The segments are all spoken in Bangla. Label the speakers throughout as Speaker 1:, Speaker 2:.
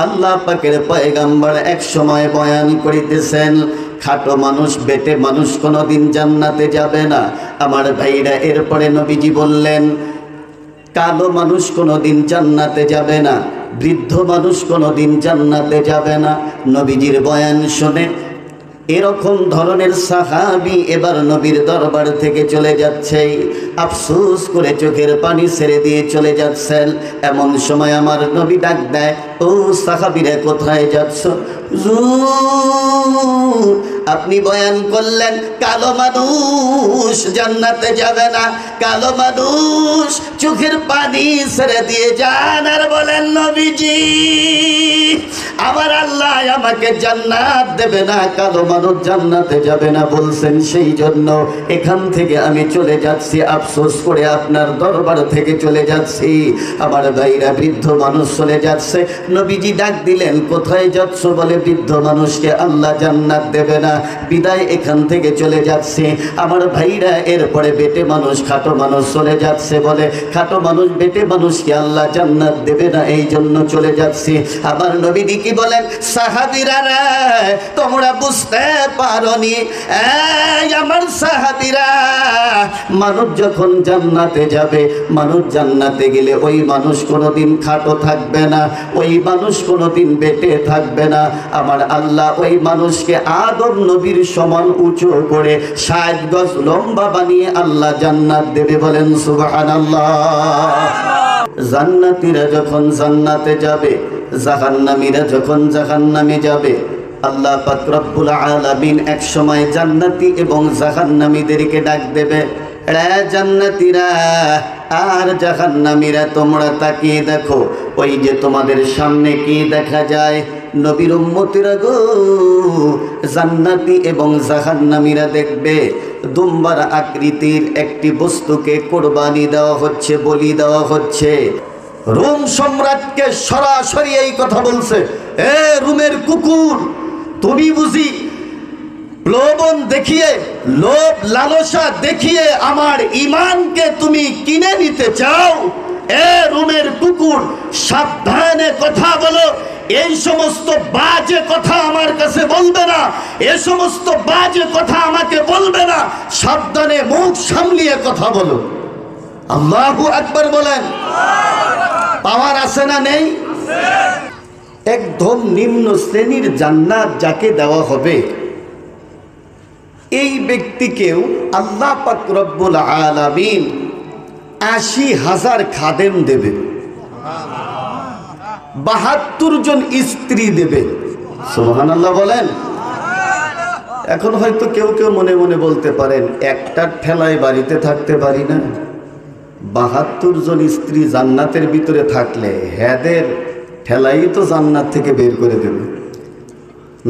Speaker 1: আল্লাহ পাকের পয়গম্বর এক সময় বয়ান করিতেছেন, খাটো মানুষ বেটে মানুষ কোনোদিন জান্নাতে যাবে না। আমার ভাইরা, এরপরে নবীজি বললেন, কালো মানুষ কোনোদিন জান্নাতে যাবে না, বৃদ্ধ মানুষ কোনোদিন জান্নাতে যাবে না। নবীজির বয়ান শুনে এরকম ধরনের সাহাবী এবার নবীর দরবার থেকে চলে যাচ্ছে, আফসোস করে চোখের পানি ছেড়ে দিয়ে চলে যাচ্ছেন। এমন সময় আমার নবী ডাক দেয়, ও সাহাবীরা কোথায় যাচ্ছ? আপনি বয়ান করলেন কালো মানুষ জান্নাতে যাবে না, কালো মানুষ চোখের পানি ছেড়ে দিয়ে যান আর বলেন, নবীজি আমার আল্লাহ আমাকে জান্নাত দেবে না, কালো মানুষ জান্নাতে যাবে না বলছেন, সেই জন্য এখান থেকে আমি চলে যাচ্ছি, আফসোস করে আপনার দরবার থেকে চলে যাচ্ছি। আমার ভাইরা, বৃদ্ধ মানুষ চলে যাচ্ছে, নবীজি ডাক দিলেন, কোথায় যাচ্ছ? বলে, বৃদ্ধ মানুষকে আল্লাহ জান্নাত দেবে না, বিদায় এখান থেকে চলে যাচ্ছে। আমার ভাইরা, এরপরে বেটে মানুষ খাটো মানুষ চলে যাচ্ছে, বলে খাটো মানুষ বেটে মানুষকে আল্লাহ জান্নাত দেবে না, এই জন্য চলে যাচ্ছি। আমার নবীজি কি বলেন, সাহাবীরা রে তোমরা বুঝতে পারোনি, আমার সাহাবীরা, মানুষ যখন জান্নাতে যাবে, মানুষ জান্নাতে গেলে ওই মানুষ কোনোদিন খাটো থাকবে না, ওই মানুষ কোনোদিন বেটে থাকবে না। আমার আল্লাহ ওই মানুষকে আদম নবীর সমান উঁচু করে ৬০ গজ লম্বা বানিয়ে আল্লাহ জান্নাত দেবে, বলেন সুবহানাল্লাহ। জান্নাতীরা যখন জান্নাতে যাবে, জাহান্নামীরা যখন জাহান্নামে যাবে, আল্লাহ পাক রব্বুল আলামিন এক সময় জান্নাতি এবং জাহান্নামীদেরকে ডাক দেবে, রে জান্নাতীরা আর জাহান্নামীরা তোমরা তাকিয়ে দেখো, ওই যে তোমাদের সামনে কি দেখা যায়? নবীর উম্মতিরা গো, জান্নাতি এবং জাহান্নামীরা দেখবে দুম্বার আকৃতির একটি বস্তুকে কোরবানি দেওয়া হচ্ছে, বলি দেওয়া হচ্ছে। রোম সম্রাটকে সরাসরি এই কথা বলছে, এ রোমের কুকুর, তুমি বুঝি প্রলোভন দেখিয়ে, লোভ লালসা দেখিয়ে আমার ঈমানকে তুমি কিনে নিতে চাও? এ রোমের কুকুর, সাবধানে কথা বলো, এই সমস্ত বাজে কথা আমার কাছে বলবে না, এ সমস্ত বাজে কথা আমাকে বলবে না, সাবধানে মুখ সামলিয়ে কথা বলো। আল্লাহু আকবার বলেন। পাওয়ার আছে না নেই? একদম নিম্ন শ্রেণীর জান্নাত যাকে দেওয়া হবে, এই ব্যক্তিকেও আল্লাহ পাক রব্বুল আলামিন ৮০,০০০ খাদেম দেবে, ৭২ জন স্ত্রী দেবে। সুবহানাল্লাহ বলেন। এখন হয়তো কেউ কেউ মনে মনে বলতে পারেন, একটা ঠেলায় বাড়িতে থাকতে পারি না, ৭২ জন স্ত্রী জান্নাতের ভিতরে থাকলে হেদের ঠেলাই তো জান্নাত থেকে বের করে দেবে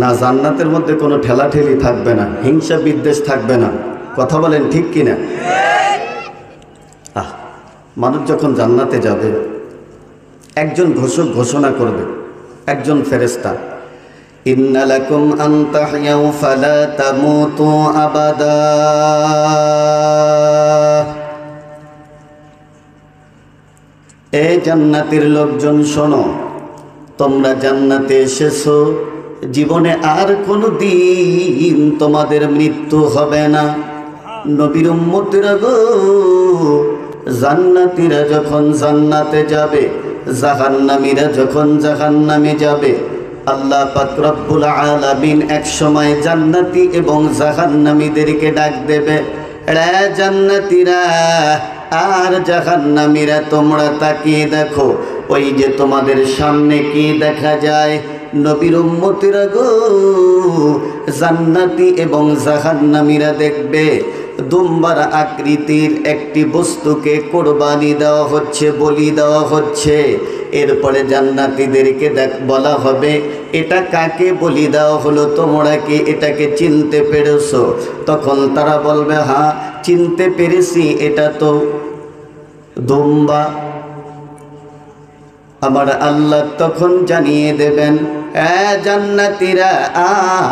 Speaker 1: না, জান্নাতের মধ্যে কোনো ঠেলাঠেলি থাকবে না, হিংসা বিদ্বেষ থাকবে না। কথা বলেন ঠিক কিনা? মানুষ যখন জান্নাতে যাবে, একজন ঘোষক ঘোষণা করবে, একজন ফেরেশতা, ইন্না লাকুম আন তাহইয়াউ ফালা তামুতু আবাদা, এ জান্নাতের লোকজন শোনো, তোমরা জান্নাতে এসেছো, জীবনে আর কোনো দিন তোমাদের মৃত্যু হবে না। নবীর উম্মতেরা গো, জান্নাতীরা যখন জান্নাতে যাবে, জাহান্নামীরা যখন জাহান্নামে যাবে, আল্লাহ পাক রব্বুল আলামিন এক সময় জান্নাতি এবং জাহান্নামীদেরকে ডাক দেবে, রে জান্নাতীরা আর জাহান্নামীরা তোমরা তাকিয়ে দেখো, ওই যে তোমাদের সামনে কি দেখা যায়? নবীর উম্মতিরা গো, জান্নাতি এবং জাহান্নামীরা দেখবে দুম্বার আকৃতির একটি বস্তুকে কোরবানি দেওয়া হচ্ছে, বলি দেওয়া হচ্ছে। এরপরে জান্নাতীদেরকে বলা হবে, এটা কাকে বলি দেওয়া হলো, তোমরা কি এটাকে চিনতে পেরেছো? তখন তারা বলবে, হ্যাঁ চিনতে পেরেছি, এটা তো দুম্বা। আমার আল্লাহ তখন জানিয়ে দেবেন, জান্নাতীরা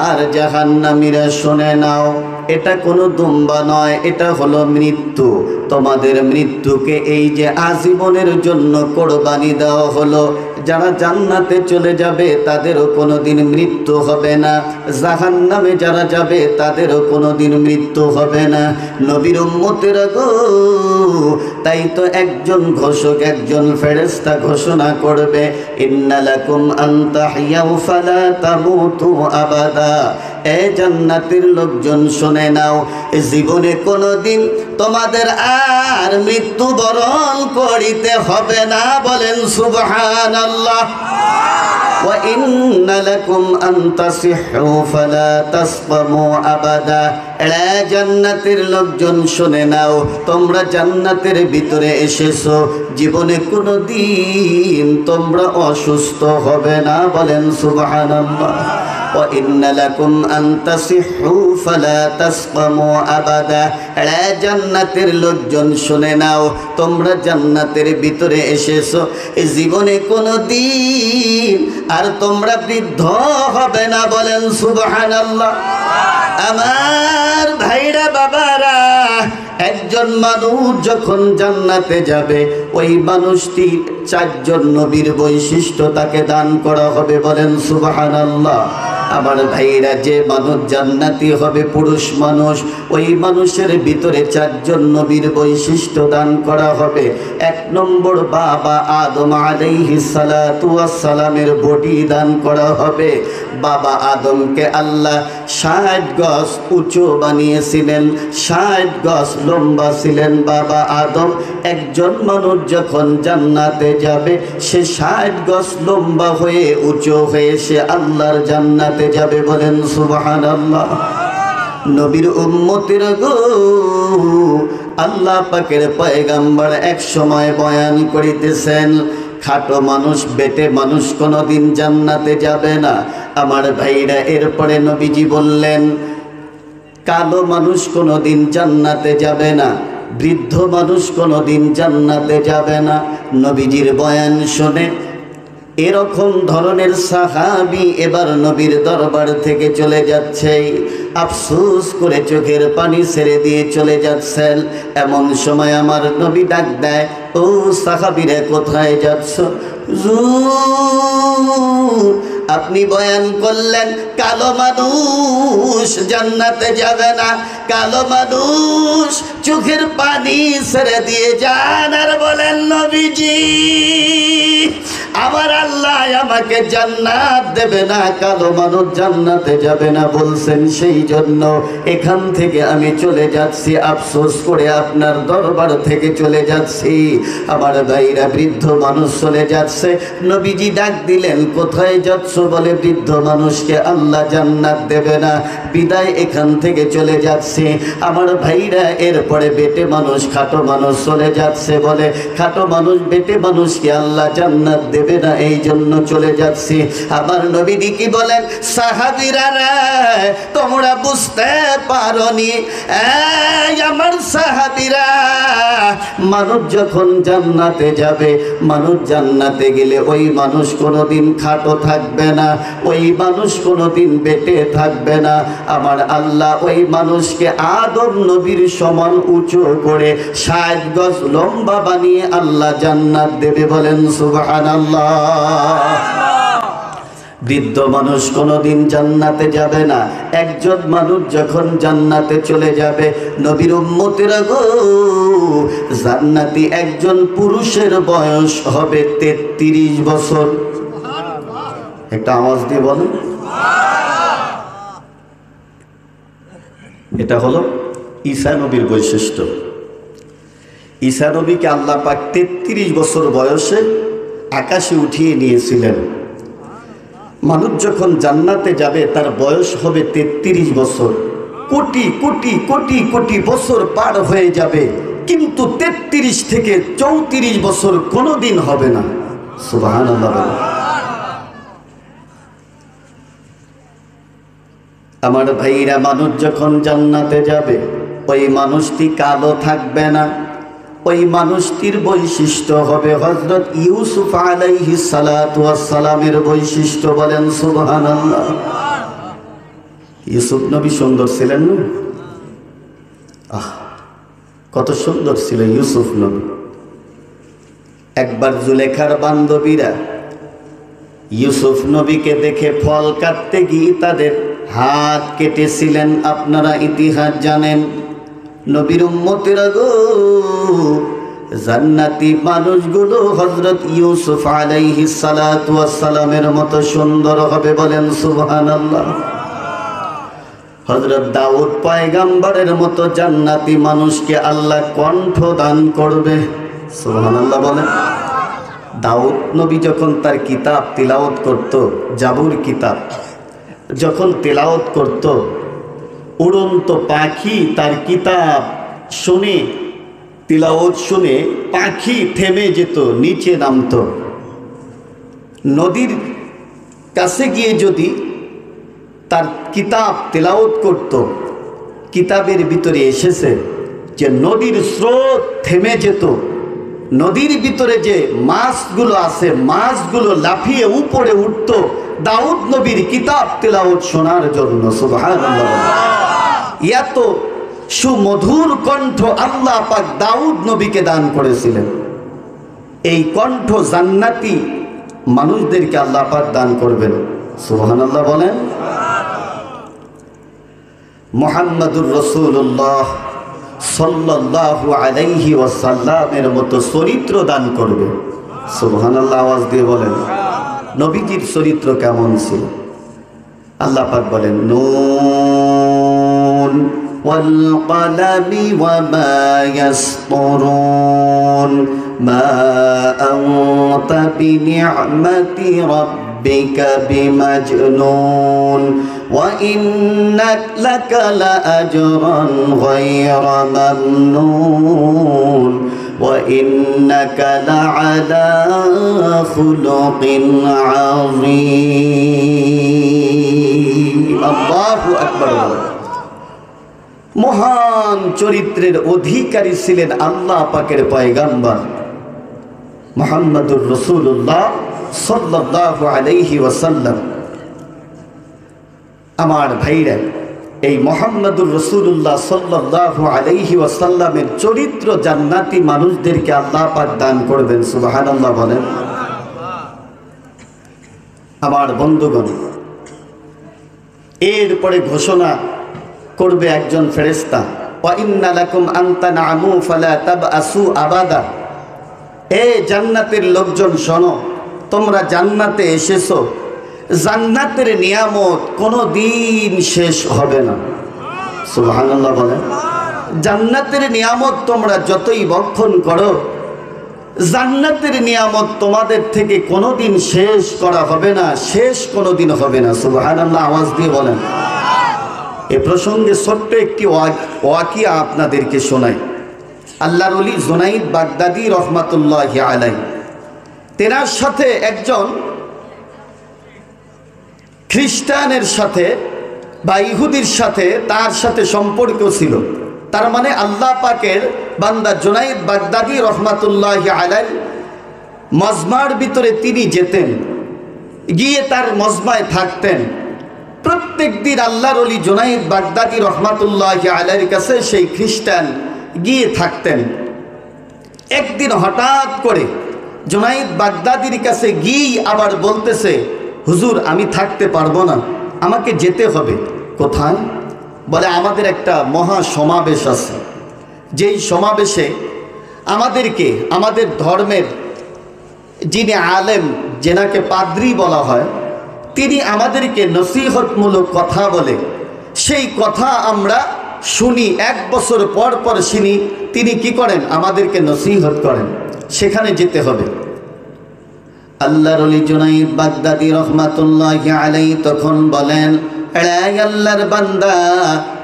Speaker 1: আর জাহান্নামীরা শুনে নাও, এটা কোনো দুম্বা নয়, এটা হলো মৃত্যু। তোমাদের মৃত্যুকে এই যে আজীবনের জন্য কোরবানি দেওয়া হলো, যারা জান্নাতে চলে যাবে তাদেরও কোনোদিন মৃত্যু হবে না, জাহান্নামে যারা যাবে তাদেরও কোনোদিন মৃত্যু হবে না। নবীর উম্মতেরা গো, তাই তো একজন ঘোষক, একজন ফেরেশতা ঘোষণা করবে, ইন্না লাকুম আন তাহইয়াউ ফালা তামুতু আবাদা। এ জান্নাতের লোকজন শুনে নাও, জীবনে কোনোদিন তোমাদের আর মৃত্যুবরণ করিতে হবে না। বলেন সুবহানাল্লাহ। ওয়া ইন্না লাকুম আন তাসিহু ফালা তাসকামু আবাদা। এরা জান্নাতের লোকজন শুনে নাও, তোমরা জান্নাতের ভিতরে এসেছো, জীবনে কোনোদিন তোমরা অসুস্থ হবে না। বলেন সুবহানাল্লাহ। ওয়া ইন্না লাকুম আন তাসিহু ফালা তাসকামু আবাদা। এরা জান্নাতের লোকজন শুনে নাও, তোমরা জান্নাতের ভিতরে এসেছো, এই জীবনে কোনোদিন আর তোমরা বৃদ্ধ হবে না। বলেন সুবহানাল্লাহ। আমার ভাইরা বাবারা, একজন মানুষ যখন জান্নাতে যাবে, ওই মানুষটি চারজন নবীর বৈশিষ্ট্য তাকে দান করা হবে। বলেন সুবহানাল্লাহ। আমার ভাইরা, যে মানুষ জান্নাতি হবে পুরুষ মানুষ, ওই মানুষের ভিতরে চারজন নবীর বৈশিষ্ট্য দান করা হবে। এক নম্বর, বাবা আদম আলাইহিস সালাতু ওয়াস সালামের বডি দান করা হবে। বাবা আদমকে আল্লাহ 60 গজ উঁচু বানিয়েছিলেন, 60 গজ লম্বা ছিলেন বাবা আদম। একজন মানুষ যখন জান্নাতে যাবে, সে 60 গজ লম্বা হয়ে উঁচু হয়ে সে আল্লাহর জান্নাতে যাবে। বলেন সুবহানাল্লাহ। নবীর উম্মতের গো, আল্লাহ পাকের পয়গাম্বর এক সময় বয়ান করিতেছেন, খাটো মানুষ, বেটে মানুষ কোনোদিন জান্নাতে যাবে না। আমার ভাইরা, এরপরে নবীজি বললেন, কালো মানুষ কোনোদিন জান্নাতে যাবে না, বৃদ্ধ মানুষ কোনোদিন জান্নাতে যাবে না। নবীজির বয়ান শুনে এরকম ধরনের সাহাবী এবার নবীর দরবার থেকে চলে যাচ্ছে, আফসোস করে চোখের পানি ছেড়ে দিয়ে চলে যাচ্ছেন। এমন সময় আমার নবী ডাক দেয়, ও সাহাবীরা, কোথায় যাচ্ছ? আপনি বয়ান করলেন কালো মানুষ জান্নাতে যাবে না, কালো মানুষ চোখের পানি ছেড়ে দিয়ে যান। আর বলেন, নবীজি, আমার আল্লাহ আমাকে জান্নাত দেবে না, কালো মানুষ জান্নাতে যাবে না বলছেন, সেই জন্য এখান থেকে আমি চলে যাচ্ছি, আফসোস করে আপনার দরবার থেকে চলে যাচ্ছি। আমার ভাইরা, বৃদ্ধ মানুষ চলে যাচ্ছে। নবীজি ডাক দিলেন, কোথায় যাচ্ছ? বলে, বৃদ্ধ মানুষকে আল্লাহ জান্নাত দেবে না, বিদায় এখান থেকে চলে যাচ্ছি। আমার ভাইরা, এরপরে বেটে মানুষ, খাটো মানুষ চলে যাচ্ছে, বলে, খাটো মানুষ, বেটে মানুষকে আল্লাহ জান্নাত দেবে না, এই জন্য চলে যাচ্ছি। আমার নবীজি কি বলেন, সাহাবীরা রে, তোমরা বুঝতে পারোনি, আমার সাহাবীরা, মানুষ যখন জান্নাতে যাবে, মানুষ জান্নাতে গেলে ওই মানুষ কোনোদিন খাটো থাকবে না, ওই মানুষ কোনোদিন বেটে থাকবে না। আমার আল্লাহ ওই মানুষকে আদম নবীর সমান উঁচু করে 60 গজ লম্বা বানিয়ে আল্লাহ জান্নাত দেবে। বলেন সুবহানাল্লাহ। বৃদ্ধ মানুষ কোনোদিন জান্নাতে যাবে না। একজন মানুষ যখন জান্নাতে চলে যাবে, নবীর উম্মতেরা গো, জান্নাতি একজন পুরুষের বয়স হবে 33 বছর। একটা আওয়াজ দিয়ে বলেন। এটা হলো ঈসা নবীর বৈশিষ্ট্য। ঈসা নবীকে আল্লাহ পাক 33 বছর বয়সে আকাশে উঠিয়ে নিয়েছিলেন। মানুষ যখন জান্নাতে যাবে তার বয়স হবে 33 বছর। কোটি কোটি কোটি কোটি বছর পার হয়ে যাবে, কিন্তু 33 থেকে 34 বছর কোনোদিন হবে না। সুবহানাল্লাহ। আমার ভাইরা, মানুষ যখন জান্নাতে যাবে, ওই মানুষটি কালো থাকবে না, ওই মানুষটির বৈশিষ্ট্য হবে হযরত ইউসুফ আলাইহিস সালাতু ওয়াস সালামের বৈশিষ্ট্য। বলেন সুবহানাল্লাহ। ইউসুফ নবী সুন্দর ছিলেন না? কত সুন্দর ছিল ইউসুফ নবী। একবার জুলেখার বান্ধবীরা ইউসুফ নবীকে দেখে ফল কাটতে গিয়ে তাদের হাত কেটেছিলেন। আপনারা ইতিহাস জানেন। নবীর উম্মতেরা গো, জান্নাতি মানুষগুলো হযরত ইউসুফ আলাইহিস সালাতু ওয়াস সালামের মতো সুন্দর হবে, বলেন সুবহানাল্লাহ। হযরত দাউদ পয়গম্বরের মতো জান্নাতি মানুষকে আল্লাহ কণ্ঠ দান করবে, সুবহানাল্লাহ বলেন। দাউদ নবী যখন তার কিতাব তিলাওয়াত করত, জাবুর কিতাব যখন তিলাওয়াত করত, উড়ন্ত পাখি তার কিতাব শুনে, তিলাওয়াত শুনে পাখি থেমে যেত, নিচে নামতো। নদীর কাছে গিয়ে যদি তার কিতাব তেলাওয়াত করত, কিতাবের ভিতরে এসেছে যে নদীর স্রোত থেমে যেত, নদীর ভিতরে যে মাছগুলো আছে মাছগুলো লাফিয়ে উপরে উঠত দাউদ নবীর কিতাব তেলাওয়াত শোনার জন্য, সুবহানাল্লাহ। এত সুমধুর কণ্ঠ আল্লাহ পাক দাউদ নবীকে দান করেছিলেন। এই কণ্ঠ জান্নাতি মানুষদেরকে আল্লাহ পাক দান করবেন, সুবহানাল্লাহ বলেন। মুহাম্মাদুর রাসূলুল্লাহ সাল্লাল্লাহু আলাইহি ওয়াসাল্লামের মতো চরিত্র দান করবে, সুবহানাল্লাহ আওয়াজ দিয়ে বলেন। নবীজির চরিত্র কেমন ছিল? আল্লাহ পাক বলেন, নুন ওয়াল কলামি ওয়া মা ইয়াসতুরুন মা আনতা বিনি'মাতি রাব্বিকা বিমাজনুন ওয়া ইন্নাক লাকা লাআজরান গায়রা মামনুন ওয়া ইন্নাকা লাআলা খুলুকিন আযীম। আল্লাহু আকবার। মহান চরিত্রের অধিকারী ছিলেন আল্লাহ পাকের পয়গম্বর মুহাম্মাদুর রাসূলুল্লাহ সাল্লাল্লাহু আলাইহি ওয়াসাল্লাম। আমার ভাইরা, এই মুহাম্মাদুর রাসূলুল্লাহ সাল্লাল্লাহু আলাইহি ওয়াসাল্লামের চরিত্র জান্নাতি মানুষদেরকে আল্লাহ পাক দান করবেন, সুবহানাল্লাহ বলেন। আমার বন্ধুগণ, এরপরে ঘোষণা করবে একজন ফেরেশতা, ওয়া ইন্না লাকুম আন তানআমু ফালা তাবআসু আবাদা। এ জান্নাতের লোকজন শোনো, তোমরা জান্নাতে এসেছো, জান্নাতের নিয়ামত কোনো দিন শেষ হবে না, সুবহানাল্লাহ বলেন। জান্নাতের নিয়ামত তোমরা যতই ভক্ষণ করো, জান্নাতের নিয়ামত তোমাদের থেকে কোনোদিন শেষ করা হবে না, শেষ কোনোদিন হবে না, সুবহানাল্লাহ আওয়াজ দিয়ে বলেন। এ প্রসঙ্গে ছোট্ট একটি ওয়াকিয়া আপনাদেরকে শোনাই। আল্লাহর ওলি জুনাইদ বাগদাদি রহমাতুল্লাহি আলাইহি, তেনার সাথে একজন খ্রিস্টানের সাথে বা ইহুদির সাথে তার সাথে সম্পর্ক ছিল। তার মানে আল্লাহ পাকের বান্দা জুনাইদ বাগদাদি রহমাতুল্লাহি আলাইহি মজমার ভিতরে তিনি যেতেন, গিয়ে তার মজমায় থাকতেন। প্রত্যেক দিন আল্লাহর ওলি জুনাইদ বাগদাদি রহমাতুল্লাহি আলাইহির কাছে সেই খ্রিস্টান গিয়ে থাকতেন। একদিন হঠাৎ করে জুনাইদ বাগদাদির কাছে গিয়ে আবার বলতেছে, হুজুর আমি থাকতে পারবো না, আমাকে যেতে হবে। কোথায়? বলে আমাদের একটা মহা সমাবেশ আছে, যেই সমাবেশে আমাদেরকে আমাদের ধর্মের যিনি আলেম, যেনাকে পাদ্রী বলা হয়, তিনি আমাদেরকে নসিহতমূলক কথা বলে, সেই কথা আমরা শুনি। 1 বছর পর পর শুনি তিনি কি করেন, আমাদেরকে নসিহত করেন, সেখানে যেতে হবে। আল্লাহর ওলি জুনাইদ বাগদাদি রহমাতুল্লাহি আলাইহি তখন বলেন, এ আল্লাহর বান্দা,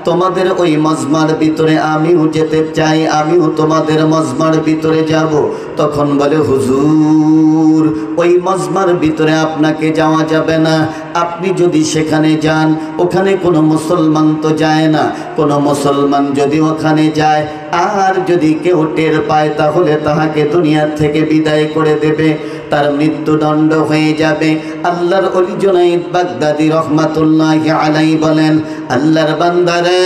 Speaker 1: তোমাদের ওই মজমার ভিতরে আমিও যেতে চাই, আমিও তোমাদের মজমার ভিতরে যাব। তখন বলে, হুজুর ওই মজমার ভিতরে আপনাকে যাওয়া যাবে না, আপনি যদি সেখানে যান, ওখানে কোনো মুসলমান তো যায় না, কোনো মুসলমান যদি ওখানে যায় আর যদি কেউ টের পায় তাহলে তাহাকে দুনিয়া থেকে বিদায় করে দেবে, তার মৃত্যুদণ্ড হয়ে যাবে। আল্লাহর ওলি জুনাইদ বাগদাদি রহমাতুল্লাহি আলাইহি বলেন, আল্লাহর বান্দারে,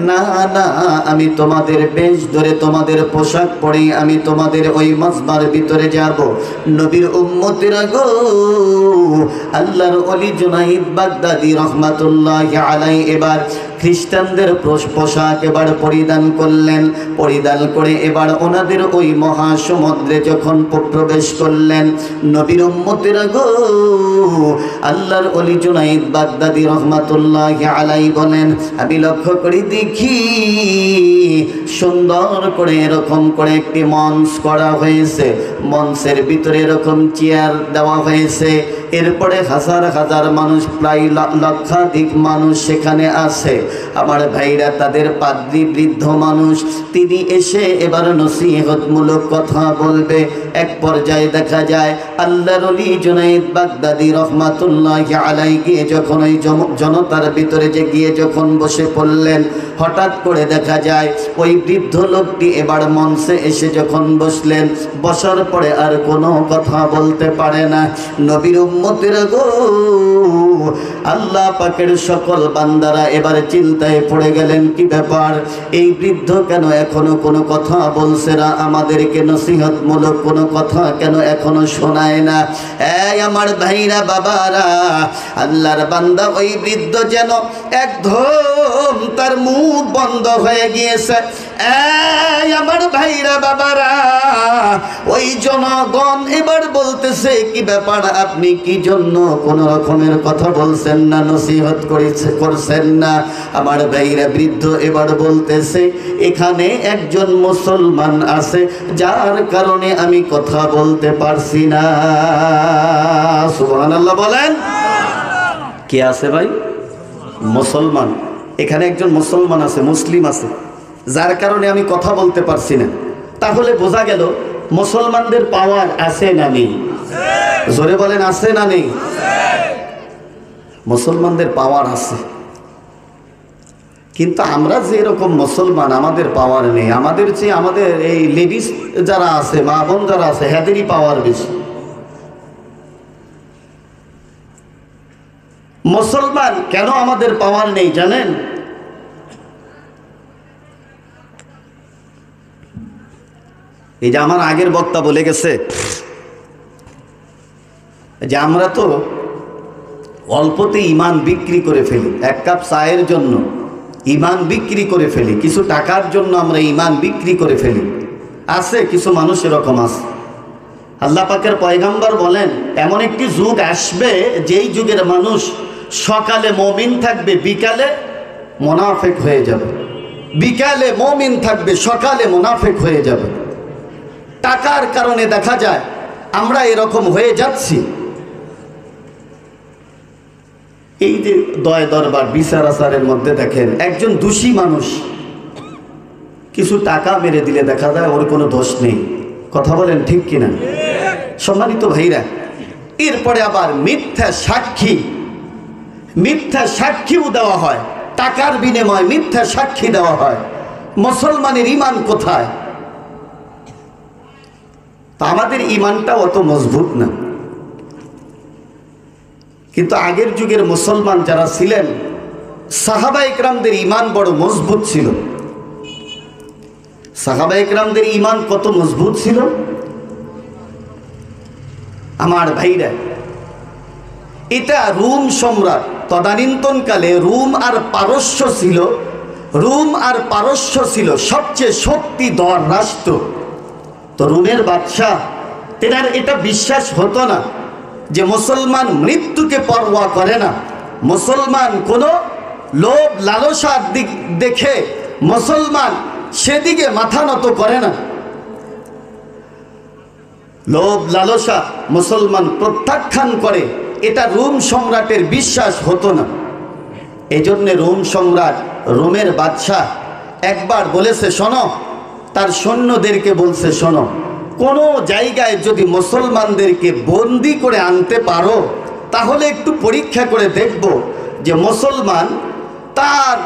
Speaker 1: না না, আমি তোমাদের বেশ ধরে তোমাদের পোশাক পরে আমি তোমাদের ওই মজমার ভিতরে যাব। নবীর উম্মতেরা গো, আল্লাহর ওলি জুনাইদ বাগদাদি রহমাতুল্লাহি আলাইহি এবার খ্রিস্টানদের পোশাক এবার পরিধান করলেন। পরিধান করে এবার ওনাদের ওই মহাসমুদ্রে যখন প্রবেশ করলেন, নবীর উম্মতেরা গো, আল্লাহর ওলি জুনাইদ বাগদাদি রহমাতুল্লাহি আলাইহি বলেন, আমি লক্ষ্য করি দেখি সুন্দর করে এরকম করে একটি মঞ্চ করা হয়েছে, মঞ্চের ভিতরে এরকম চেয়ার দেওয়া হয়েছে। এরপরে হাজার হাজার মানুষ, প্রায় লক্ষাধিক মানুষ সেখানে আছে। আমার ভাইরা, তাদের পাদ্রী বৃদ্ধ মানুষ, তিনি এসে এবার নসিহতমূলক কথা বলবে। এক পর্যায়ে দেখা যায় আল্লাহর ওলি জুনাইদ বাগদাদি রহমাতুল্লাহি আলাইহি গিয়ে যখন ওই জনতার ভিতরে যে গিয়ে যখন বসে পড়লেন, হঠাৎ করে দেখা যায় ওই বৃদ্ধ লোকটি এবার মঞ্চে এসে যখন বসলেন, বসার পরে আর কোনো কথা বলতে পারে না। নবীর উম্মতেরা গো, আল্লাহ পাকের সকল বান্দারা এবার চিন্তায় পড়ে গেলেন, কি ব্যাপার, এই বৃদ্ধ কেন এখনো কোনো কথা বলছে না, আমাদেরকে নসিহতমূলক কোনো কথা কেন এখনো শোনায় না। এই আমার ভাইরা বাবারা, আল্লাহর বান্দা ওই বৃদ্ধ যেন একদম তার মুখ বন্ধ হয়ে গিয়েছে। এই আমার ভাইরা বাবারা, ওই জনগণ এবার বলতেছে, কি ব্যাপার, আপনি কি জন্য কোনো রকমের কথা বলছেন না, নসিহত করছেন না? আমার ভাইরা, বৃদ্ধ এবার বলতেছে, এখানে একজন মুসলমান আছে যার কারণে আমি কথা বলতে পারছি না। সুবহানাল্লাহ বলেন। কে আছে ভাই? মুসলমান। এখানে একজন মুসলমান আছে, মুসলিম আছে, যার কারণে আমি কথা বলতে পারছি না। তাহলে বোঝা গেল মুসলমানদের পাওয়ার আছে না নেই? জোরে বলেন, আছে না নেই? মুসলমানদের পাওয়ার আছে, কিন্তু আমরা যে এরকম মুসলমান, আমাদের পাওয়ার নেই। আমাদের চেয়ে আমাদের এই লেডিস যারা আছে, মা বোন যারা আছে, এদেরই পাওয়ার বেশি। মুসলমান কেন আমাদের পাওয়ার নেই জানেন? এই যে আমার আগের বক্তা বলে গেছে যে আমরা তো অল্পতে ইমান বিক্রি করে ফেলি, এক কাপ চায়ের জন্য ইমান বিক্রি করে ফেলি, কিছু টাকার জন্য আমরা ইমান বিক্রি করে ফেলি। আছে কিছু মানুষ এরকম আছে। আল্লাহ পাকের পয়গম্বর বলেন, এমন একটি যুগ আসবে যেই যুগের মানুষ সকালে মুমিন থাকবে, বিকালে মুনাফিক হয়ে যাবে। বিকালে মুমিন থাকবে, সকালে মুনাফিক হয়ে যাবে। টাকার কারণে দেখা যায় আমরা এরকম হয়ে যাচ্ছি। এই যে দয় দরবার বিচার আচারের মধ্যে দেখেন, একজন দোষী মানুষ কিছু টাকা মেরে দিলে দেখা যায় ওর কোনো দোষ নেই। কথা বলেন ঠিক কিনা? সম্মানিত ভাইরা, এরপরে আবার মিথ্যা সাক্ষীও দেওয়া হয়, টাকার বিনিময়ে মিথ্যা সাক্ষী দেওয়া হয়। মুসলমানের ঈমান কোথায়? তা আমাদের ঈমানটা অত মজবুত না। কিন্তু আগের যুগের মুসলমান যারা ছিলেন, সাহাবা ইকরামদের ঈমান বড় মজবুত ছিল। সাহাবা ইকরামদের ঈমান কত মজবুত ছিল আমার ভাইরা। এটা রোম সম্রাট, তদানীন্তনকালে রোম আর পারস্য ছিল সবচেয়ে শক্তিধর রাষ্ট্র। তো রোমের বাদশাহ, তেনার এটা বিশ্বাস হতো না যে মুসলমান মৃত্যুকে পরোয়া করে না, মুসলমান কোনো লোভ লালসার দিক দেখে মুসলমান সেদিকে মাথা নত করে না। লোভ লালসা মুসলমান প্রত্যাখ্যান করে, এটা রোম সম্রাটের বিশ্বাস হতো না। এই জন্যে রোম সম্রাট, রোমের বাদশাহ একবার বলেছে, শোনো, তার সৈন্যদেরকে বলছে, শোনো, কোনো জায়গায় যদি মুসলমানদেরকে বন্দি করে আনতে পারো তাহলে একটু পরীক্ষা করে দেখব যে মুসলমান তার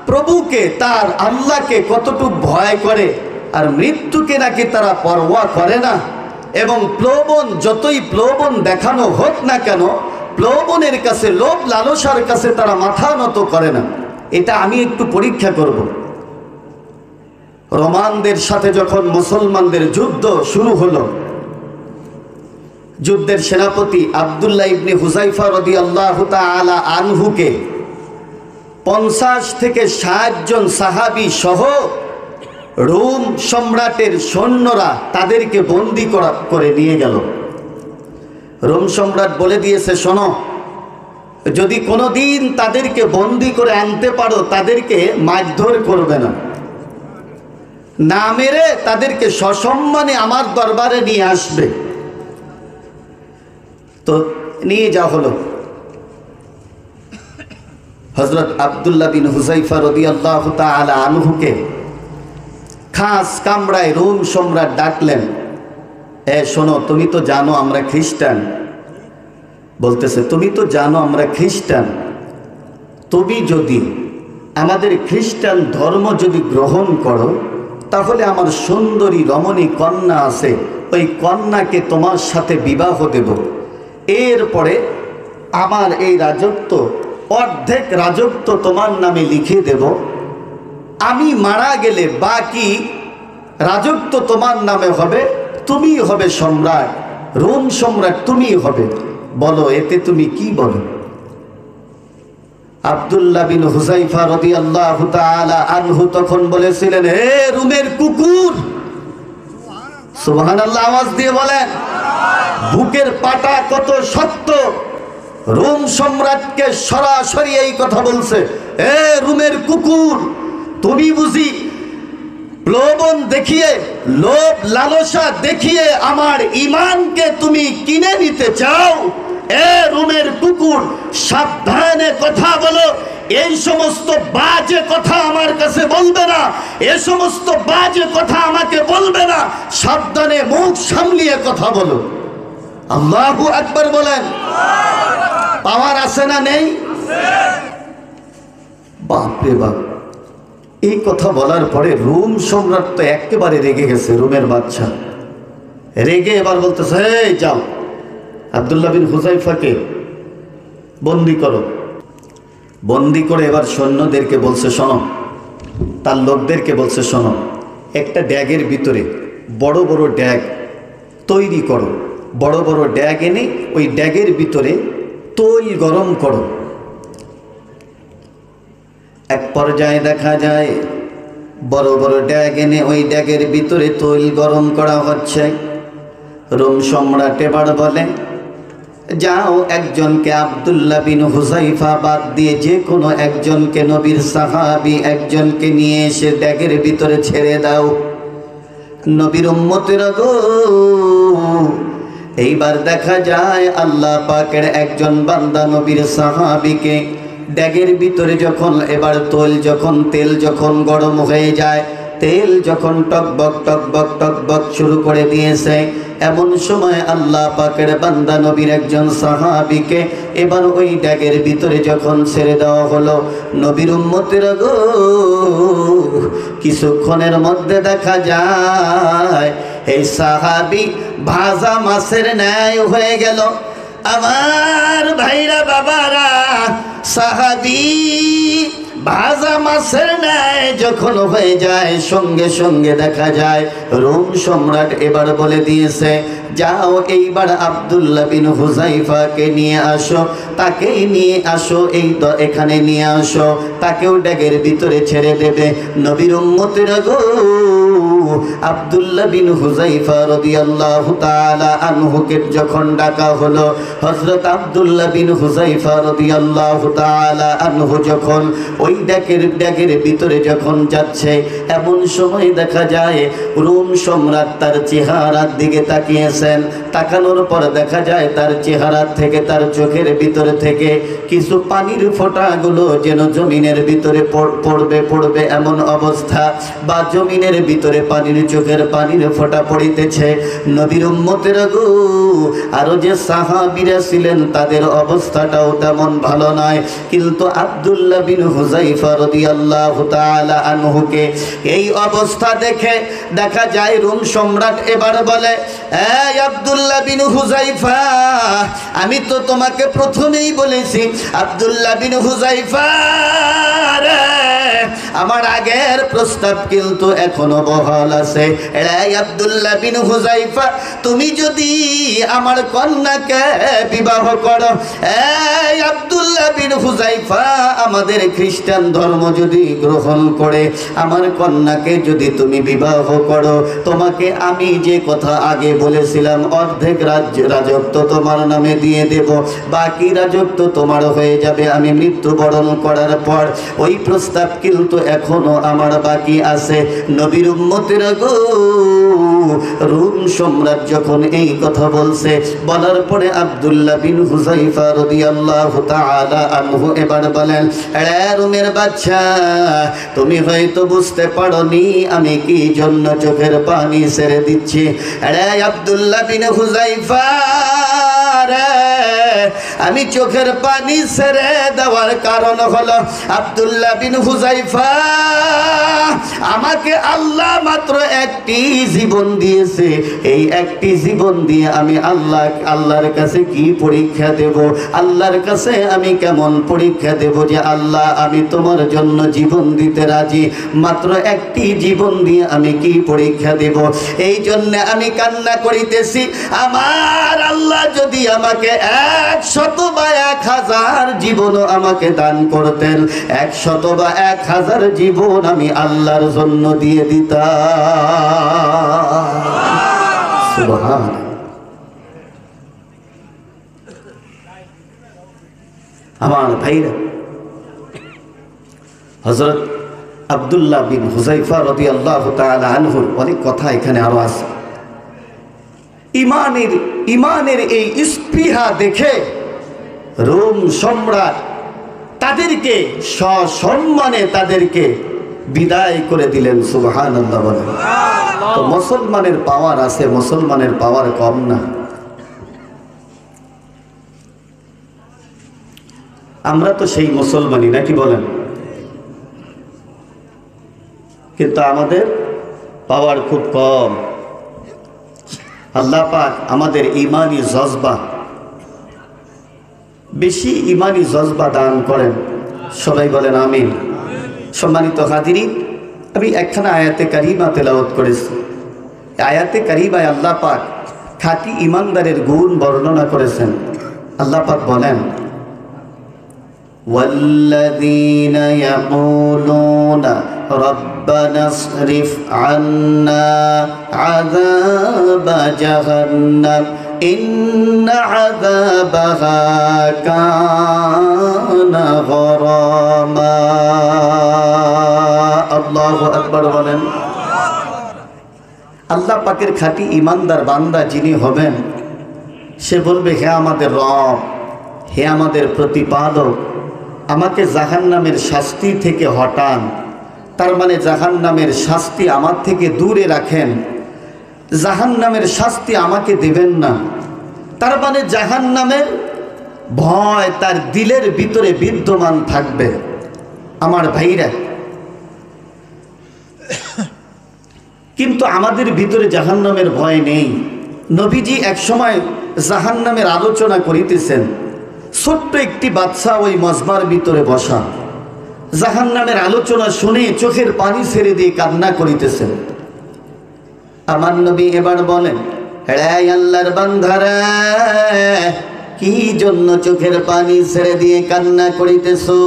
Speaker 1: প্রভুকে, তার আল্লাহকে কতটুকু ভয় করে, আর মৃত্যুকে নাকি তারা পরোয়া করে না। এবং প্লোবন, যতই প্লোবন দেখানো হোক না কেন, প্লোবনের কাছে, লোভ লালসার কাছে তারা মাথা নত করে না। এটা আমি একটু পরীক্ষা করব। রোমানদের সাথে যখন মুসলমানদের যুদ্ধ শুরু হলো, যুদ্ধের সেনাপতি আব্দুল্লাহ ইবনে হুযায়ফা রাদিয়াল্লাহু তাআলা আনহুকে 50 থেকে 60 জন সাহাবী সহ রোম সম্রাটের সৈন্যরা তাদেরকে বন্দী করে নিয়ে গেল। রোম সম্রাট বলে দিয়েছে, শোনো, যদি কোনোদিন তাদেরকে বন্দী করে আনতে পারো, তাদেরকে মারধর করবে না, না মেরে তাদেরকে সসম্মানে আমার দরবারে নিয়ে আসবে। তো নিয়ে যাওয়া হলো। হযরত আব্দুল্লাহ বিন হুযায়ফা রাদিয়াল্লাহু তাআলা আনহুকে খাস কামরায় রোম সম্রাট ডাকলেন। শোনো, তুমি তো জানো আমরা খ্রিস্টান। বলতেছে, তুমি তো জানো আমরা খ্রিস্টান, তুমি যদি আমাদের খ্রিস্টান ধর্ম যদি গ্রহণ করো, তাহলে আমার সুন্দরী রমণী কন্যা আছে, ওই কন্যাকে তোমার সাথে বিবাহ দেব। এরপরে আমার এই রাজত্ব, অর্ধেক রাজত্ব তোমার নামে লিখে দেব। আমি মারা গেলে বাকি রাজত্ব তোমার নামে হবে, তুমি হবে সম্রাট, রোম সম্রাট তুমি হবে। বলো, এতে তুমি কি বলো? আব্দুল্লাহ বিন হুযায়ফা রাদিয়াল্লাহু তাআলা আনহু তখন বলেছিলেন, হে রোমের কুকুর, সুবহানাল্লাহ আওয়াজ দিয়ে বলেন। বুকের পাটা কত শক্ত। রোম সম্রাটকে সরাসরি এই কথা বলছে, হে রোমের কুকুর, তুমি বুঝি প্রলোভন দেখিয়ে, লোভ লালসা দেখিয়ে আমার ঈমানকে তুমি কিনে নিতে চাও? এ রোমের কুকুর, সাবধানে কথা বলো। এই সমস্ত বাজে কথা আমার কাছে বলবে না, এ সমস্ত বাজে কথা আমাকে বলবে না, সাবধানে মুখ সামলিয়ে কথা বলো। আল্লাহু আকবার বলেন। পাওয়ার আছে না নেই? বাপরে বাপ। এই কথা বলার পরে রোম সম্রাট তো একেবারে রেগে গেছে। রোমের বাদশা রেগে এবার বলতেছে, এই যাও, আব্দুল্লাহ বিন হুযায়ফাকে বন্দি করো। বন্দি করে এবার সৈন্যদেরকে বলছে, শোনো, তার লোকদেরকে বলছে, শোনো, একটা ড্যাগের ভিতরে বড় বড় ড্যাগ তৈরি করো, বড় বড় ড্যাগ এনে ওই ড্যাগের ভিতরে তৈল গরম করো। এক পর্যায়ে দেখা যায় বড় বড় ড্যাগ এনে ওই ড্যাগের ভিতরে তৈল গরম করা হচ্ছে। রোম সম্রাট এবার বলে, যাও, একজনকে আব্দুল্লাহ বিন হুযায়ফা বাদ দিয়ে যে কোনো একজনকে, নবীর সাহাবী একজনকে নিয়ে এসে ড্যাগের ভিতরে ছেড়ে দাও। নবীর উম্মতেরা গো, এইবার দেখা যায় আল্লাহ পাকের একজন বান্দা নবীর সাহাবীকে ড্যাগের ভিতরে যখন এবার তেল যখন গরম হয়ে যায়, তেল যখন টকবক টকবক টকবক শুরু করে দিয়েছে, এমন সময় আল্লাহ পাকের বান্দা নবীর একজন সাহাবীকে এবার ওই ড্যাগের ভিতরে যখন ছেড়ে দেওয়া হলো, নবীর উম্মতেরা গো, কিছুক্ষণের মধ্যে দেখা যায় এই সাহাবী ভাজা মাছের ন্যায় হয়ে গেল। আমার ভাইরা বাবারা, সাহাবী ভাজা মাছের ন্যায় যখন হয়ে যায়, সঙ্গে সঙ্গে দেখা যায় রোম সম্রাট এবার বলে দিয়েছে, যাও, এইবার আব্দুল্লাহ বিন হুযায়ফাকে নিয়ে আসো, তাকেই নিয়ে আসো, এখানে নিয়ে আসো, তাকেও ড্যাগের ভিতরে ছেড়ে দেবে। নবীর উম্মতেরা গো, আব্দুল্লাহ বিন হুযায়ফা রাদিয়াল্লাহু তাআলা আনহুকে যখন ডাকা হলো, হযরত আব্দুল্লাহ বিন হুযায়ফা রাদিয়াল্লাহু তাআলা আনহু যখন ওই ড্যাগের ভিতরে যখন যাচ্ছে, এমন সময় দেখা যায় রোম সম্রাট তার চেহারার দিকে তাকিয়েছেন। তাকানোর পর দেখা যায় তার চেহারা থেকে, তার চোখের ভিতরে থেকে কিছু পানির ফোঁটাগুলো যেন জমিনের ভিতরে পড়বে এমন অবস্থা, বা জমিনের ভিতরে চোখের পানির ফোঁটা পড়িতেছে। নবীর উম্মতেরা গো, আরো যে সাহাবীরা ছিলেন তাদের অবস্থাটাও তেমন ভালো নয়, কিন্তু আব্দুল্লাহ বিন হুযায়ফা রাদিয়াল্লাহু তাআলা আনহুকে এই অবস্থা দেখে দেখা যায় রোম সম্রাট এবার বলে, এই আব্দুল্লাহ বিন হুযায়ফা, আমি তো তোমাকে প্রথমেই বলেছি আব্দুল্লাহ বিন হুযায়ফা রে, আমার আগের প্রস্তাব কিন্তু এখনো বহাল আছে। এই আব্দুল্লাহ বিন হুযায়ফা, তুমি যদি আমার কন্যাকে বিবাহ করো, এই আব্দুল্লাহ বিন হুযায়ফা, আমাদের খ্রিস্টান ধর্ম যদি গ্রহণ করে আমার কন্যাকে যদি তুমি বিবাহ করো, তোমাকে আমি যে কথা আগে বলেছিলাম অর্ধেক রাজত্ব তোমার নামে দিয়ে দেব, বাকি রাজত্ব তোমার হয়ে যাবে আমি মৃত্যুবরণ করার পর। ওই প্রস্তাব কিন্তু এখনো আমার বাকি আছে। নবীর উম্মতেরা গো, রোম সম্রাট যখন এই কথা বলছে, বলার পরে আব্দুল্লাহ বিন হুযায়ফা রাদিয়াল্লাহু তাআলা আনহু এবার বলেন, এ রোমের বাদশা, তুমি হয়তো বুঝতে পারোনি আমি কি জন্য চোখের পানি ছেড়ে দিচ্ছি। এ আব্দুল্লাহ বিন হুযায়ফা রে, আমি চোখের পানি ছেড়ে দেওয়ার কারণ হলো আব্দুল্লাহ বিন হুযায়ফা, আমাকে আল্লাহ মাত্র একটি জীবন দিয়েছে, এই একটি জীবন দিয়ে আমি আল্লাহর কাছে কি পরীক্ষা দেব, আল্লাহর কাছে আমি কেমন পরীক্ষা দেব যে আল্লাহ আমি তোমার জন্য জীবন দিতে রাজি, মাত্র একটি জীবন দিয়ে আমি কি পরীক্ষা দেব। এই জন্য আমি কান্না করিতেছি, আমার আল্লাহ যদি আমাকে 100 বা 1000 জীবনও আমাকে দান করতেন, 100 বা 1000 জীবন আমি আল্লাহর জন্য দিয়ে দিতাম। সুবহানাল্লাহ। আমার ভাইরা, হযরত আব্দুল্লাহ বিন হুযায়ফা রাদিয়াল্লাহু তাআলা আনহুর অনেক কথা এখানে আরো আছে। ইমানের এই স্পৃহা দেখে রোম সম্রাট তাদেরকে সসম্মানে তাদেরকে বিদায় করে দিলেন। সুবহানাল্লাহ বলেন। তো মুসলমানের পাওয়ার আছে, মুসলমানের পাওয়ার কম না। আমরা তো সেই মুসলমানই নাকি বলেন, কিন্তু আমাদের পাওয়ার খুব কম। আল্লাহ পাক আমাদের ইমানি জজবা, বেশি ইমানি জজবা দান করেন। সবাই বলেন আমিন। সম্মানিত হাজিরিন, আমি একখানা আয়াতে কারিমা তেলাওয়াত করেছি। আয়াতে কারিমায় আল্লাহ পাক খাঁটি ইমানদারের গুণ বর্ণনা করেছেন। আল্লাহ পাক বলেন, والذين يقولون ربنا اصرف عنا عذاب جهنم إن عذابها كان غراما। আল্লাহু আকবার বলেন। আল্লাহ পাকের খাঁটি ইমানদার বান্দা যিনি হবেন, সে বলবে, হে আমাদের রব, হে আমাদের প্রতিপালক, আমাকে জাহান্নামের শাস্তি থেকে হটান। তার মানে জাহান্নামের শাস্তি আমার থেকে দূরে রাখেন, জাহান্নামের শাস্তি আমাকে দেবেন না। তার মানে জাহান্নামের ভয় তার দিলের ভিতরে বিদ্যমান থাকবে। আমার ভাইরা, কিন্তু আমাদের ভিতরে জাহান্নামের ভয় নেই। নবীজি একসময় জাহান্নামের আলোচনা করিতেছেন। ছোট্ট একটি বাচ্চা ওই মজমার ভিতরে বসা, জাহান্নামের আলোচনা শুনে চোখের পানি ছেড়ে দিয়ে কান্না করিতেছেন। আমার নবী এবার বলেন, হে আল্লাহর বান্দারা, কি জন্য চোখের পানি ছেড়ে দিয়ে কান্না করিতেছো?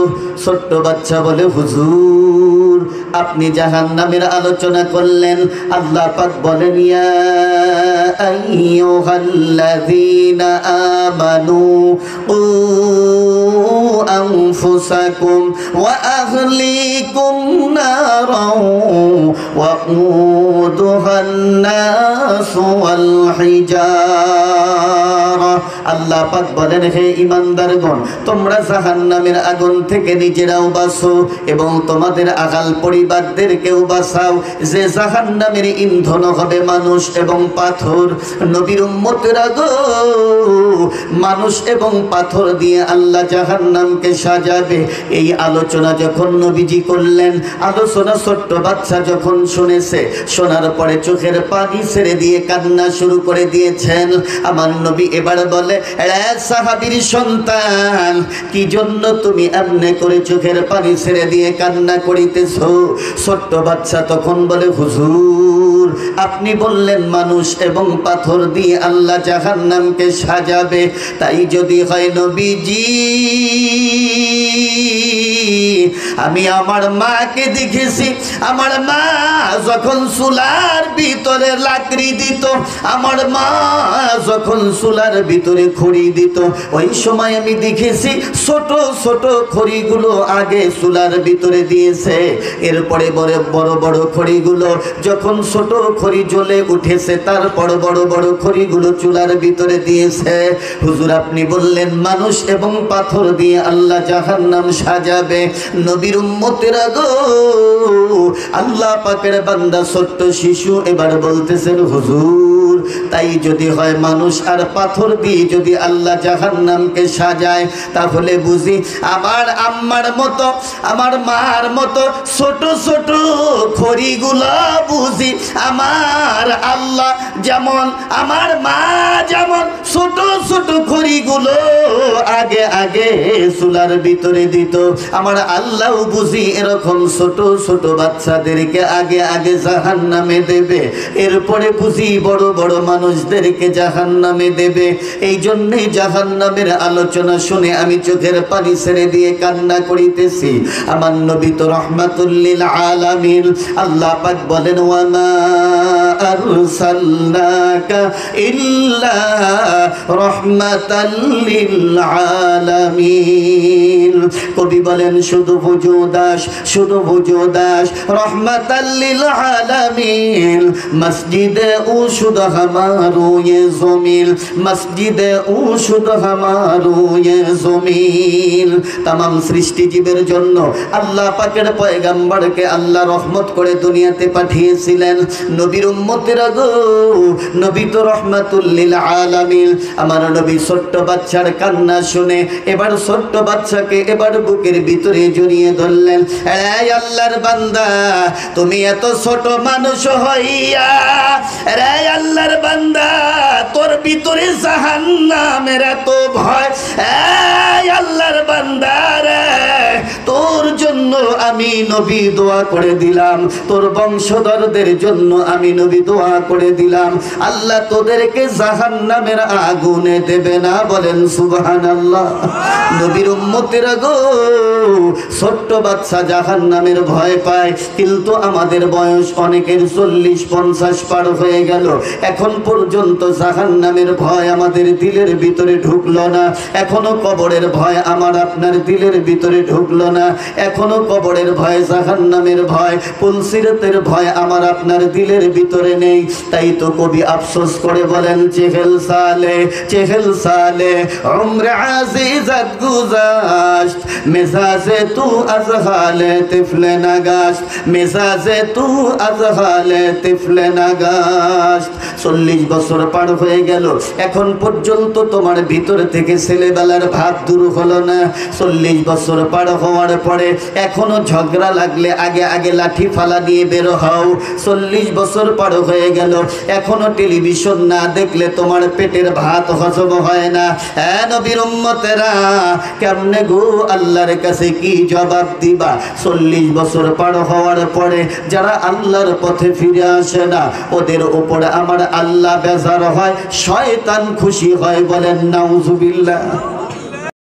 Speaker 1: ছোট্ট বাচ্চা বলে, হুজুর, আপনি জাহান্নামের আলোচনা করলেন। আল্লাহ পাক বলেন, ইয়া আইয়ুহাল্লাযীনা আমানু কু আনফুসাকুম ওয়া আহলিকুম নারাও ওয়াকুদুহান নাস ওয়াল হিজারা আল্লাহ পাক বলেন, হে ঈমানদারগণ, তোমরা জাহান্নামের আগুন থেকে নিজেরাও বাঁচো এবং তোমাদের আগাল পরিবারদেরকেও বাঁচাও, যে জাহান্নামের ইন্ধন হবে মানুষ এবং পাথর। নবীর উম্মতেরা গো, মানুষ এবং পাথর দিয়ে আল্লাহ জাহান্নামকে সাজাবে। এই আলোচনা যখন নবীজি করলেন, আলোচনা ছোট্ট বাচ্চা যখন শুনেছে, শোনার পরে চোখের পানি ছেড়ে দিয়ে কান্না শুরু করে দিয়েছেন। আমার নবী এবার বলে, এ সাহাবীর সন্তান, কি জন্য তুমি এমনি করে চোখের পানি ছেড়ে দিয়ে কান্না করিতেছো? ছোট্ট বাচ্চা তখন বলে, হুজুর, আপনি বললেন মানুষ এবং পাথর দিয়ে আল্লাহ জাহান্নামকে সাজাবে, তাই যদি হয় নবীজি, আমি আমার মাকে দেখেছি, আমার মা যখন চুলার ভিতরে লাকড়ি দিত, আমার মা যখন চুলার ভিতরে খড়ি দিত, ওই সময় আমি দেখেছি ছোট ছোট খড়িগুলো আগে চুলার ভিতরে দিয়েছে, এরপরে বড় বড় বড় খড়িগুলো যখন ছোট খড়ি জ্বলে উঠেছে, তারপর বড় বড় খড়িগুলো চুলার ভিতরে দিয়েছে। হুজুর, আপনি বললেন মানুষ এবং পাথর দিয়ে আল্লাহ জাহান্নাম সাজাবে। নবীর উম্মতেরা গো, আল্লাহ পাকের বান্দা ছোট্ট শিশু এবার বলতেছেন, হুজুর, তাই যদি হয় মানুষ আর পাথর দিয়ে যদি আল্লাহ জাহান্নামকে সাজায়, তাহলে বুঝি আমার আম্মার মতো, আমার মার মতো ছোট ছোট খড়িগুলো বুঝি আমার আল্লাহ যেমন, আমার মা যেমন ছোট ছোট খড়িগুলো আগে আগে চুলার ভিতরে দিত, আমার আল্লাহ বুঝি এরকম ছোট ছোট বাচ্চাদেরকে আগে আগে জাহান্নামে দেবে, এরপরে বুঝি বড় বড় মানুষদেরকে জাহান্নামে দেবে। এই জন্যই জাহান্নামের আলোচনা শুনে আমি চোখের পানি ছেড়ে দিয়ে কান্না করিতেছি। আমার নবী তো রাহমাতুল লিল আলামিন। আল্লাহ পাক বলেন, ওয়া মা আরসালনাকা ইল্লা রাহমাতাল লিল আলামিন। কবি বলেন, শুধু বুজুদাস, শুধু বুজুদাস, রহমাতাল লিল আলামিন, মসজিদে ও শুধু হামারো ये জমিল, মসজিদে ও শুধু হামারো ये জমিল। तमाम সৃষ্টি জীবের জন্য আল্লাহ পাকের পয়গম্বরকে আল্লাহ রহমত করে দুনিয়াতে পাঠিয়েছিলেন। নবীর উম্মতেরা গো, নবী তো রহমাতুল লিল আলামিন। আমার নবী ছোট্ট বাচ্চার কান্না শুনে এবার ছোট্ট বাচ্চাকে এবার বুকের ভিতরে জড়িয়ে ধরলেন। এই আল্লাহর বান্দা, তুমি এত ছোট মানুষ হইয়া, রে আল্লাহর বান্দা, তোর ভিতরে জাহান্নামের এত ভয়। এই আল্লাহর বান্দা রে, তোর জন্য আমি নবী দোয়া করে দিলাম, তোর বংশধরদের জন্য আমি নবী দোয়া করে দিলাম, আল্লাহ তোদেরকে জাহান্নামের আগুনে দেবে না। বলেন সুবহানাল্লাহ। নবীর উম্মতেরা গো, ছোট্ট বাচ্চা জাহান্নামের ভয় পায়, কিন্তু আমাদের বয়স অনেকের 40-50 পার হয়ে গেল, এখন পর্যন্ত জাহান্নামের ভয় আমাদের দিলের ভিতরে ঢুকলো না। এখনো কবরের ভয় আমার আপনার দিলের ভিতরে ঢুকলো না। এখনো কবরের ভয়, জাহান্নামের ভয়, পুলসিরাতের ভয় আমার আপনার দিলের ভিতরে নেই। তাই তো কবি আফসোস করে বলেন, চেহেল সালে, চেহেল সালে উমরে আজিজাত গুজাশত, মেজাজে তু আজ হালে তিফলে নাগাশত, মেজাজে তু আজ হালে তিফলে নাগাশত। 40 বছর পার হয়ে গেল, এখন পর্যন্ত তোমার ভিতর থেকে ছেলেবেলার ভাব দূর হলো না। 40 বছর পার হওয়ার পরে এখনো ঝগড়া লাগলে আগে আগে লাঠি ফালা দিয়ে বের হও। 40 বছর পার হয়ে গেল, এখনো টেলিভিশন না দেখলে তোমার পেটের ভাত হজম হয় না। নবীর উম্মতেরা, কেমনে গো আল্লাহর কাছে কি জবাব দিবা? 40 বছর পার হওয়ার পরে যারা আল্লাহর পথে ফিরে আসে না, ওদের উপরে আমার আল্লাহ বেজার হয়, শয়তান খুশি হয়। বলেন নাউজুবিল্লাহ।